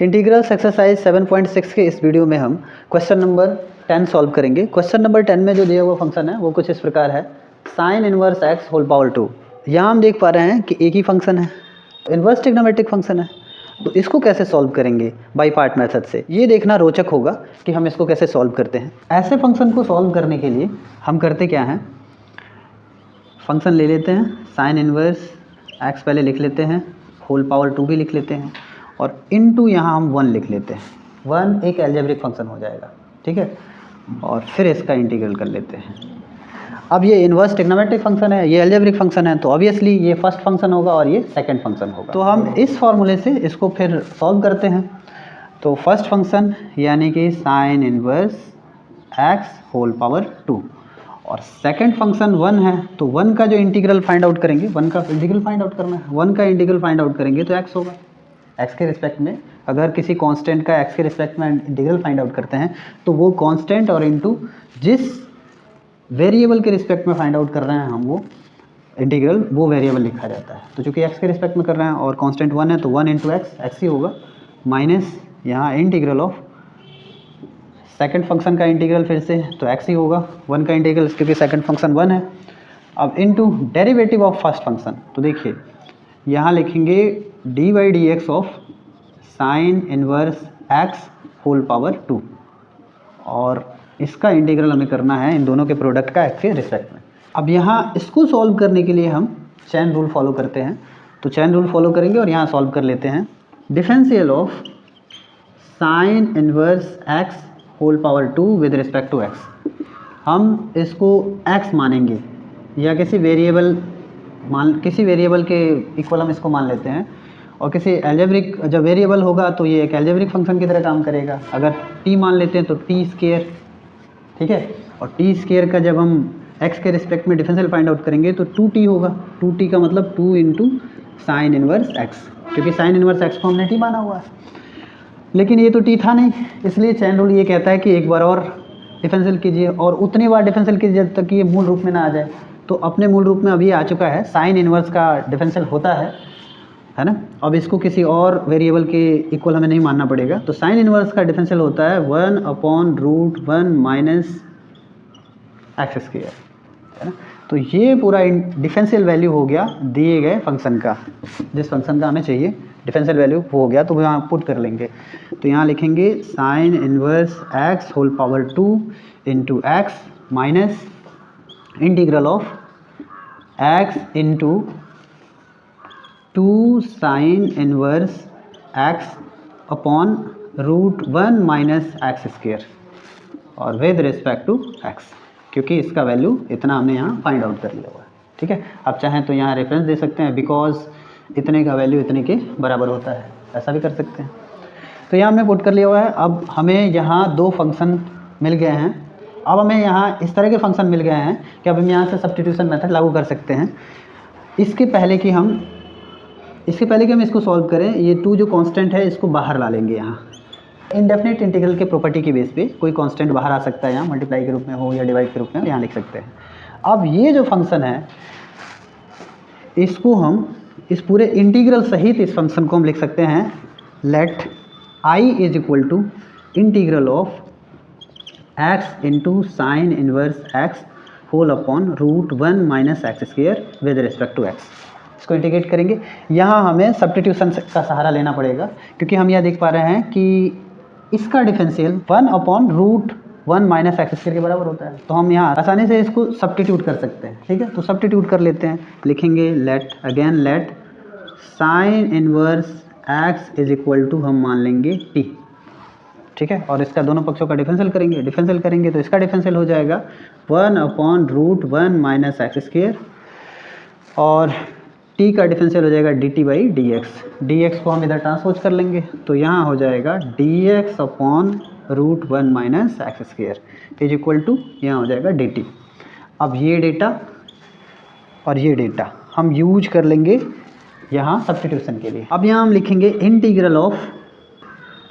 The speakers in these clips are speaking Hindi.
इंटीग्रल्स एक्सरसाइज 7.6 के इस वीडियो में हम क्वेश्चन नंबर 10 सॉल्व करेंगे। क्वेश्चन नंबर 10 में जो दिया हुआ फंक्शन है वो कुछ इस प्रकार है, sine inverse x whole power 2। यहाँ हम देख पा रहे हैं कि एक ही फंक्शन है, इनवर्स ट्रिग्नोमेट्रिक फंक्शन है, तो इसको कैसे सॉल्व करेंगे बाई पार्ट मेथड से, ये देखना रोचक होगा कि हम इसको कैसे सॉल्व करते हैं। ऐसे फंक्शन को सॉल्व करने के लिए हम करते क्या हैं, फंक्शन ले लेते हैं साइन इनवर्स एक्स पहले लिख लेते हैं, होल पावर 2 भी लिख लेते हैं और इनटू यहाँ हम 1 लिख लेते हैं। 1 एक अलजेब्रिक फंक्शन हो जाएगा, ठीक है, और फिर इसका इंटीग्रल कर लेते हैं। अब ये इनवर्स ट्रिग्नोमेट्रिक फंक्शन है, ये अलजेब्रिक फंक्शन है, तो ऑब्वियसली ये फर्स्ट फंक्शन होगा और ये सेकंड फंक्शन होगा। तो हम इस फॉर्मूले से इसको फिर सॉल्व करते हैं। तो फर्स्ट फंक्शन यानी कि sine inverse x whole power 2 और सेकंड फंक्शन 1 है, तो 1 का जो इंटीग्रल फाइंड आउट करेंगे, 1 का इंटीग्रल फाइंड आउट करना है, 1 का इंटीग्रल फाइंड आउट करेंगे तो x होगा। x के रिस्पेक्ट में अगर किसी कांस्टेंट का x के रिस्पेक्ट में इंटीग्रल फाइंड आउट करते हैं तो वो कांस्टेंट और इनटू जिस वेरिएबल के रिस्पेक्ट में फाइंड आउट कर रहे हैं हम वो इंटीग्रल, वो वेरिएबल लिखा जाता है। तो चूँकि x के रिस्पेक्ट में कर रहे हैं और कांस्टेंट 1 है तो 1 इंटू एक्स ही होगा, माइनस यहाँ इंटीग्रल ऑफ सेकंड फंक्शन का इंटीग्रल फिर से तो x ही होगा, 1 का इंटीग्रल क्योंकि सेकंड फंक्शन 1 है। अब into derivative of first function, तो देखिए यहाँ लिखेंगे d by d x of sine inverse x whole power 2 और इसका इंटीग्रल हमें करना है इन दोनों के प्रोडक्ट का x के रिस्पेक्ट में। अब यहाँ इसको सॉल्व करने के लिए हम चैन रूल फॉलो करते हैं, तो चैन रूल फॉलो करेंगे और यहाँ सॉल्व कर लेते हैं। Differential of sine inverse x whole power 2 with respect to x, हम इसको x मानेंगे या किसी वेरिएबल के इक्वल हम इसको मान लेते हैं और किसी अलजेब्रिक जब वेरिएबल होगा तो ये एक अलजेब्रिक फंक्शन की तरह काम करेगा। अगर t मान लेते हैं तो t स्क्वायर, ठीक है, और t स्क्वायर का जब हम x के रिस्पेक्ट में डिफरेंशियल फाइंड आउट करेंगे तो 2t होगा। 2t का मतलब 2 इंटू साइन इनवर्स x, क्योंकि साइन इनवर्स x को हमने t माना हुआ है, लेकिन ये तो t था नहीं, इसलिए चैन रूल ये कहता है कि एक बार और डिफरेंशियल कीजिए और उतनी बार डिफरेंशियल कीजिए जब तक कि ये मूल रूप में ना आ जाए। तो अपने मूल रूप में अभी आ चुका है, साइन इनवर्स का डिफरेंशियल होता है ना। अब इसको किसी और वेरिएबल के इक्वल हमें नहीं मानना पड़ेगा, तो साइन इनवर्स का डिफरेंशियल होता है 1/√1 माइनस एक्स स्क्वायर, है ना। तो ये पूरा डिफरेंशियल वैल्यू हो गया दिए गए फंक्शन का, जिस फंक्शन का हमें चाहिए डिफरेंशियल वैल्यू हो गया, तो यहाँ पुट कर लेंगे। तो यहाँ लिखेंगे sine inverse x whole power 2 into x minus integral of x into 2 sine inverse x upon √1 minus x square और विद रिस्पेक्ट टू एक्स, क्योंकि इसका वैल्यू इतना हमने यहाँ फाइंड आउट कर लिया हुआ है, ठीक है। आप चाहें तो यहाँ रेफरेंस दे सकते हैं, बिकॉज इतने का वैल्यू इतने के बराबर होता है, ऐसा भी कर सकते हैं। तो यहाँ हमने पुट कर लिया हुआ है। अब हमें यहाँ 2 फंक्शन मिल गए हैं, अब हमें यहाँ इस तरह के फंक्शन मिल गए हैं कि अब हम यहाँ से सब्स्टिट्यूशन मेथड लागू कर सकते हैं। इसके पहले कि हम इसको सॉल्व करें, ये 2 जो कांस्टेंट है इसको बाहर ला लेंगे। यहाँ इंडेफिनिट इंटीग्रल के प्रॉपर्टी की बेस पे कोई कांस्टेंट बाहर आ सकता है, यहाँ मल्टीप्लाई के रूप में हो या डिवाइड के रूप में, यहाँ लिख सकते हैं। अब ये जो फंक्शन है इसको हम इस पूरे इंटीग्रल सहित इस फंक्शन को हम लिख सकते हैं let i is equal to integral of x into sine inverse x whole upon √1 minus x square with respect to x। इसको इंटीग्रेट करेंगे। यहाँ हमें सब्स्टिट्यूशन का सहारा लेना पड़ेगा, क्योंकि हम यह देख पा रहे हैं कि इसका डिफरेंशियल 1/√1 माइनस एक्स स्क्वायर के बराबर होता है, तो हम यहाँ आसानी से इसको सब्स्टिट्यूट कर सकते हैं, ठीक है। तो सब्स्टिट्यूट कर लेते हैं, लिखेंगे let sine inverse x is equal to हम मान लेंगे t, ठीक है, और इसका दोनों पक्षों का डिफरेंशियल करेंगे तो इसका डिफरेंशियल हो जाएगा 1/√1 माइनस एक्स स्क्वायर और t का डिफरेंशियल हो जाएगा dt बाई डी एक्स को हम इधर ट्रांसपोज कर लेंगे, तो यहाँ हो जाएगा dx upon √1 minus x square is equal to यहाँ हो जाएगा dt। अब ये डेटा और ये डेटा हम यूज कर लेंगे यहाँ सब्स्टिट्यूशन के लिए। अब यहाँ हम लिखेंगे integral of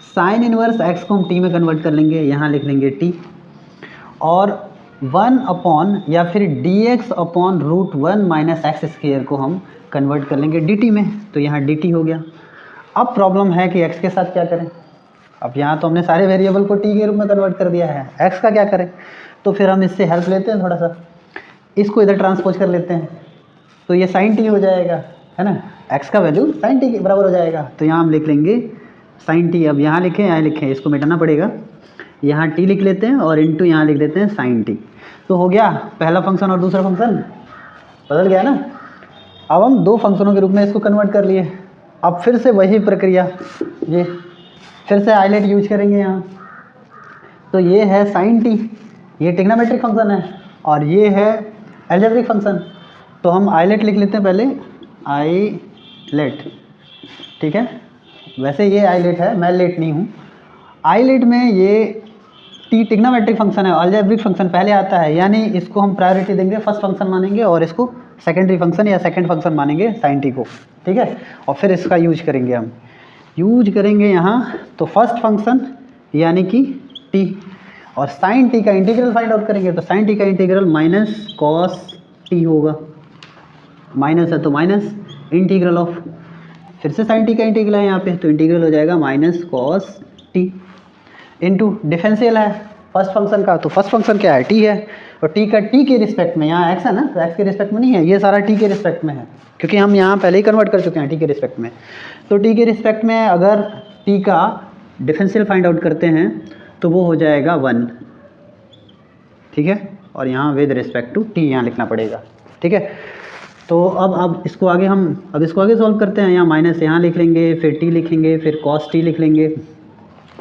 sine inverse x को हम t में कन्वर्ट कर लेंगे, यहाँ लिख लेंगे t और 1 अपॉन या फिर dx upon √1 minus x square को हम कन्वर्ट कर लेंगे dt में, तो यहाँ dt हो गया। अब प्रॉब्लम है कि x के साथ क्या करें, अब यहाँ तो हमने सारे वेरिएबल को टी के रूप में कन्वर्ट कर दिया है, एक्स का क्या करें? तो फिर हम इससे हेल्प लेते हैं थोड़ा सा, इसको इधर ट्रांसपोज कर लेते हैं, तो ये साइन टी हो जाएगा, है ना, एक्स का वैल्यू साइन टी के बराबर हो जाएगा। तो यहाँ हम लिख लेंगे साइन टी, अब यहाँ लिखें यहाँ लिखें, इसको मिटाना पड़ेगा, यहाँ टी लिख लेते हैं और इंटू यहाँ लिख देते हैं साइन टी। तो हो गया पहला फंक्शन और दूसरा फंक्शन बदल गया ना। अब हम दो फंक्शनों के रूप में इसको कन्वर्ट कर लिए। अब फिर से वही प्रक्रिया, ये फिर से आइलेट यूज करेंगे यहाँ। तो ये है साइन टी, ये ट्रिग्नोमेट्रिक फंक्शन है, और ये है अलजेब्रिक फंक्शन। तो हम आइलेट लिख लेते हैं पहले, आइलेट, ठीक है। वैसे ये आइलेट है, मैं लेट नहीं हूँ। आइलेट में ये टी ट्रिग्नोमेट्रिक फंक्शन है, अलजेब्रिक फंक्शन पहले आता है, यानी इसको हम प्रायोरिटी देंगे, फर्स्ट फंक्शन मानेंगे और इसको सेकेंडरी फंक्शन या सेकंड फंक्शन मानेंगे साइन टी को, ठीक है। और फिर इसका यूज करेंगे, हम यूज करेंगे यहाँ। तो फर्स्ट फंक्शन यानी कि टी, और साइन टी का इंटीग्रल फाइंड आउट करेंगे। तो साइन टी का इंटीग्रल माइनस कॉस टी होगा, माइनस है तो माइनस इंटीग्रल ऑफ, फिर से साइन टी का इंटीग्रल है यहाँ पे, तो इंटीग्रल हो जाएगा minus cos T into differential है फर्स्ट फंक्शन का। तो फर्स्ट फंक्शन क्या है? टी है, और टी का टी के रिस्पेक्ट में, यहाँ एक्स है ना, तो एक्स के रिस्पेक्ट में नहीं है, ये सारा टी के रिस्पेक्ट में है, क्योंकि हम यहाँ पहले ही कन्वर्ट कर चुके हैं टी के रिस्पेक्ट में। तो टी के रिस्पेक्ट में अगर टी का डिफरेंशियल फाइंड आउट करते हैं तो वो हो जाएगा 1, ठीक है। और यहाँ विद रिस्पेक्ट टू टी यहाँ लिखना पड़ेगा, ठीक है। तो अब इसको आगे सॉल्व करते हैं। यहाँ माइनस यहाँ लिख लेंगे, फिर टी लिखेंगे, फिर कॉस टी लिख लेंगे,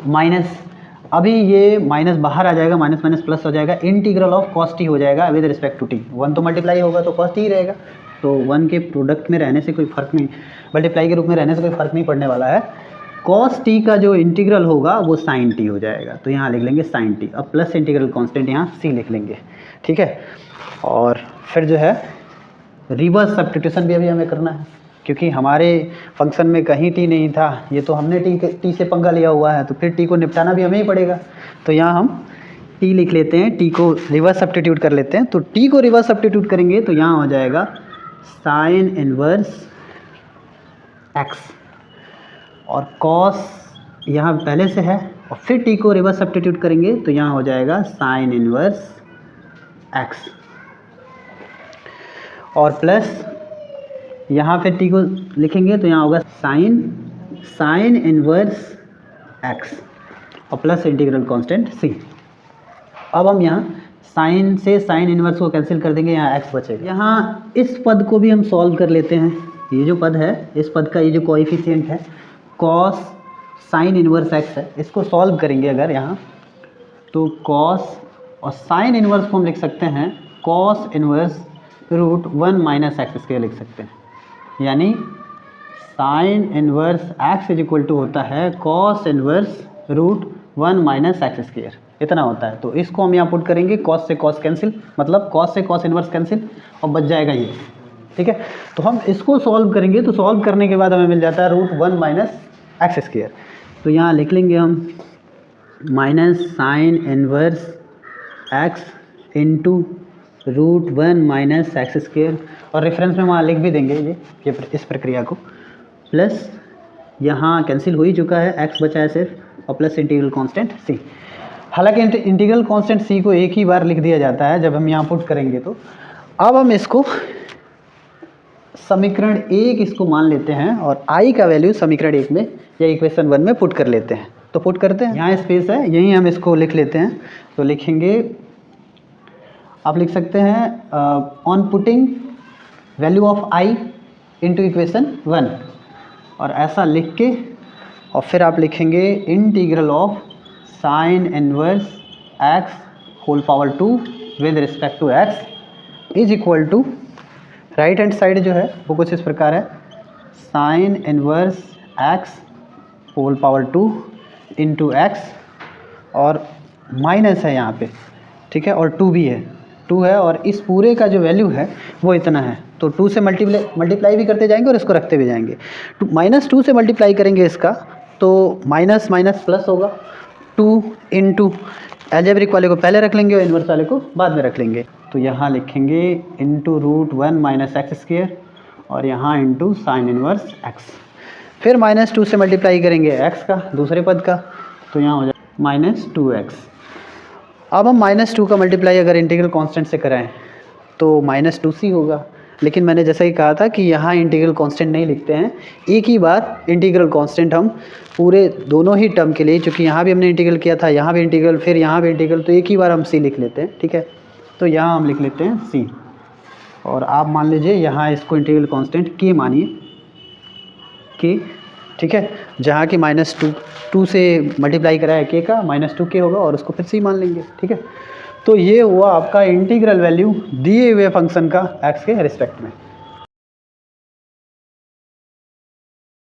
माइनस, अभी ये माइनस बाहर आ जाएगा, माइनस माइनस प्लस हो जाएगा, इंटीग्रल ऑफ कॉस टी हो जाएगा विद रिस्पेक्ट टू टी। 1 तो मल्टीप्लाई होगा तो कॉस टी ही रहेगा, तो 1 के प्रोडक्ट में रहने से कोई फ़र्क नहीं, मल्टीप्लाई के रूप में रहने से कोई फ़र्क नहीं पड़ने वाला है। कॉस टी का जो इंटीग्रल होगा वो साइन टी हो जाएगा, तो यहाँ लिख लेंगे साइन टी। अब प्लस इंटीग्रल कांस्टेंट यहाँ सी लिख लेंगे, ठीक है। और फिर जो है रिवर्स सब्स्टिट्यूशन भी अभी हमें करना है, क्योंकि हमारे फंक्शन में कहीं टी नहीं था, ये तो हमने टी से पंगा लिया हुआ है, तो फिर टी को निपटाना भी हमें ही पड़ेगा। तो यहाँ हम टी लिख लेते हैं, टी को रिवर्स सब्स्टिट्यूट कर लेते हैं। तो टी को रिवर्स सब्स्टिट्यूट करेंगे तो यहाँ हो जाएगा साइन इनवर्स एक्स, और कॉस यहाँ पहले से है, और फिर टी को रिवर्स सब्स्टिट्यूट करेंगे तो यहाँ हो जाएगा साइन इनवर्स एक्स, और प्लस यहाँ फिर टी को लिखेंगे तो यहाँ होगा साइन इनवर्स एक्स, और प्लस इंटीग्रल कांस्टेंट सी। अब हम यहाँ साइन से साइन इनवर्स को कैंसिल कर देंगे, यहाँ एक्स बचेगा। यहाँ इस पद को भी हम सॉल्व कर लेते हैं। ये जो पद है, इस पद का ये जो कोएफिशिएंट है कॉस साइन इनवर्स एक्स है, इसको सॉल्व करेंगे अगर यहाँ, तो कॉस और साइन इनवर्स को हम लिख सकते हैं cos inverse root 1 minus x square लिख सकते हैं, यानी sine inverse x is equal to होता है cos inverse root 1 minus x square, इतना होता है। तो इसको हम यहाँ पुट करेंगे, कॉस से कॉस कैंसिल, मतलब कॉस से कॉस इनवर्स कैंसिल, और बच जाएगा ये, ठीक है। तो हम इसको सॉल्व करेंगे, तो सॉल्व करने के बाद हमें मिल जाता है रूट 1 माइनस एक्स स्क्वायर। तो यहाँ लिख लेंगे हम minus sine inverse x into root 1 minus x square, और रेफरेंस में वहाँ लिख भी देंगे ये इस प्रक्रिया को, प्लस यहाँ कैंसिल हो ही चुका है, एक्स बचा है सिर्फ, और प्लस इंटीग्रल कांस्टेंट सी। हालांकि इंटीग्रल कांस्टेंट सी को एक ही बार लिख दिया जाता है जब हम यहाँ पुट करेंगे। तो अब हम इसको समीकरण 1 इसको मान लेते हैं, और आई का वैल्यू समीकरण 1 में या इक्वेशन 1 में पुट कर लेते हैं। तो पुट करते हैं, यहाँ स्पेस है, यहीं हम इसको लिख लेते हैं। तो लिखेंगे, आप लिख सकते हैं on putting value of i into equation 1, और ऐसा लिख के, और फिर आप लिखेंगे integral of sine inverse x whole power 2 with respect to x is equal to, right hand side जो है वो कुछ इस प्रकार है, sine inverse x whole power 2 into x, और माइनस है यहाँ पे, ठीक है, और 2 भी है, 2 है, और इस पूरे का जो वैल्यू है वो इतना है। तो 2 से मल्टीप्लाई भी करते जाएंगे और इसको रखते भी जाएंगे। -2 से मल्टीप्लाई करेंगे इसका, तो माइनस माइनस प्लस होगा, 2 इंटू अलजेब्रिक वाले को पहले रख लेंगे और इन्वर्स वाले को बाद में रख लेंगे। तो यहाँ लिखेंगे into root 1 minus x square, और यहाँ इंटू साइन इनवर्स एक्स। फिर -2 से मल्टीप्लाई करेंगे एक्स का, दूसरे पद का, तो यहाँ हो जाए -2x। अब हम -2 का मल्टीप्लाई अगर इंटीग्रल कांस्टेंट से कराएं तो -2c होगा, लेकिन मैंने जैसा ही कहा था कि यहाँ इंटीग्रल कांस्टेंट नहीं लिखते हैं, एक ही बार इंटीग्रल कांस्टेंट हम पूरे दोनों ही टर्म के लिए, क्योंकि यहाँ भी हमने इंटीग्रल किया था, यहाँ भी इंटीग्रल, फिर यहाँ भी इंटीग्रल, तो एक ही बार हम c लिख लेते हैं। ठीक है, तो यहाँ हम लिख लेते हैं c, और आप मान लीजिए यहाँ इसको इंटीग्रल कांस्टेंट k मानिए, k। ठीक है, जहाँ कि -2 से मल्टीप्लाई कराया k का, -2k होगा और उसको फिर c मान लेंगे। ठीक है, तो ये हुआ आपका इंटीग्रल वैल्यू दिए हुए फंक्शन का x के रिस्पेक्ट में।